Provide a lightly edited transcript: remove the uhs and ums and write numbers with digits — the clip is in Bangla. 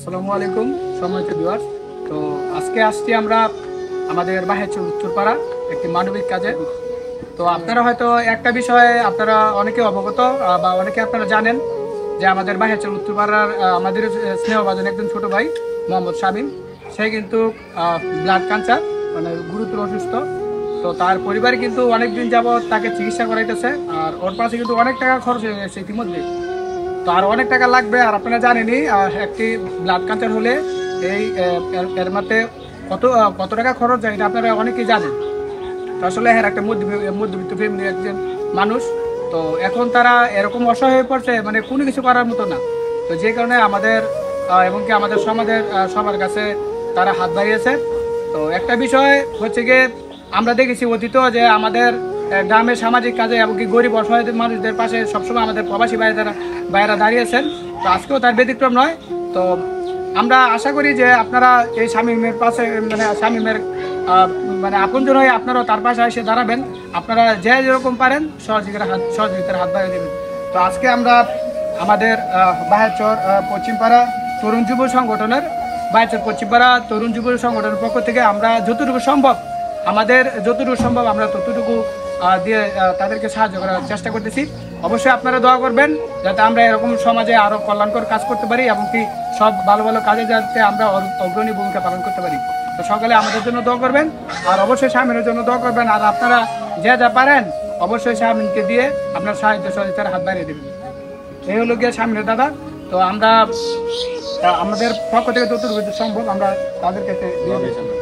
আসসালামু আলাইকুম সম্মানিত ভিউয়ার্স। তো আজকে আসছি আমরা আমাদের বাহেচর উত্তরপাড়া একটি মানবিক কাজে। তো আপনারা হয়তো একটা বিষয়ে আপনারা অনেকে অবগত বা অনেকে আপনারা জানেন যে আমাদের বাহেচর উত্তরপাড়ার আমাদের স্নেহভাজন একজন ছোট ভাই মোহাম্মদ শামীম, সে কিন্তু ব্লাড ক্যান্সার মানে গুরুতর অসুস্থ। তো তার পরিবার কিন্তু অনেকদিন যাবৎ তাকে চিকিৎসা করাইতেছে, আর ওর পাশে কিন্তু অনেক টাকা খরচ হয়ে গেছে ইতিমধ্যে। তো আর অনেক টাকা লাগবে, আর আপনারা জানেনই একটি ব্লাড ক্যান্সার হলে এই এর মধ্যে কত কত টাকা খরচ যায় এটা আপনারা অনেকেই জানেন। তো আসলে হ্যাঁ, একটা মধ্যবিত্ত ফ্যামিলির একজন মানুষ। তো এখন তারা এরকম অসহায় হয়ে পড়ছে, মানে কোনো কিছু করার মতো না। তো যে কারণে আমাদের এবং কি আমাদের সমাজের সবার কাছে তারা হাত বাড়িয়েছে। তো একটা বিষয় হচ্ছে গিয়ে আমরা দেখেছি অতীত যে আমাদের গ্রামের সামাজিক কাজে এমনকি গরিব অসহায় মানুষদের পাশে সবসময় আমাদের প্রবাসী ভাইয়েরা দাঁড়িয়েছেন। তো আজকেও তার ব্যতিক্রম নয়। তো আমরা আশা করি যে আপনারা এই শামীমের পাশে মানে শামীমের মানে আপনজন হয়ে আপনারাও তার পাশে এসে দাঁড়াবেন। আপনারা যে যেরকম পারেন সহযোগিতার হাত বাড়িয়ে দেবেন। তো আজকে আমরা আমাদের বাহেচর পশ্চিমপাড়া তরুণ যুব সংগঠনের বাহেচর পশ্চিমপাড়া তরুণ যুব সংগঠনের পক্ষ থেকে আমরা যতটুকু সম্ভব আমরা ততটুকু দিয়ে তাদেরকে সাহায্য করার চেষ্টা করতেছি। অবশ্যই আপনারা দোয়া করবেন যাতে আমরা এরকম সমাজে আরও কল্যাণকর কাজ করতে পারি এবং কি সব ভালো ভালো কাজে যাতে আমরা অগ্রণী ভূমিকা পালন করতে পারি। তো সকালে আমাদের জন্য দোয়া করবেন, আর অবশ্যই শামীমের জন্য দোয়া করবেন। আর আপনারা যে যা পারেন অবশ্যই শামীমকে দিয়ে আপনার সাহায্য সহযোগিতার হাত বাড়িয়ে দেবেন। এই হলো গিয়ে শামীমের দাদা। তো আমরা আমাদের পক্ষ থেকে যতটুকু সম্ভব আমরা তাদের কাছে দিয়ে দিচ্ছি।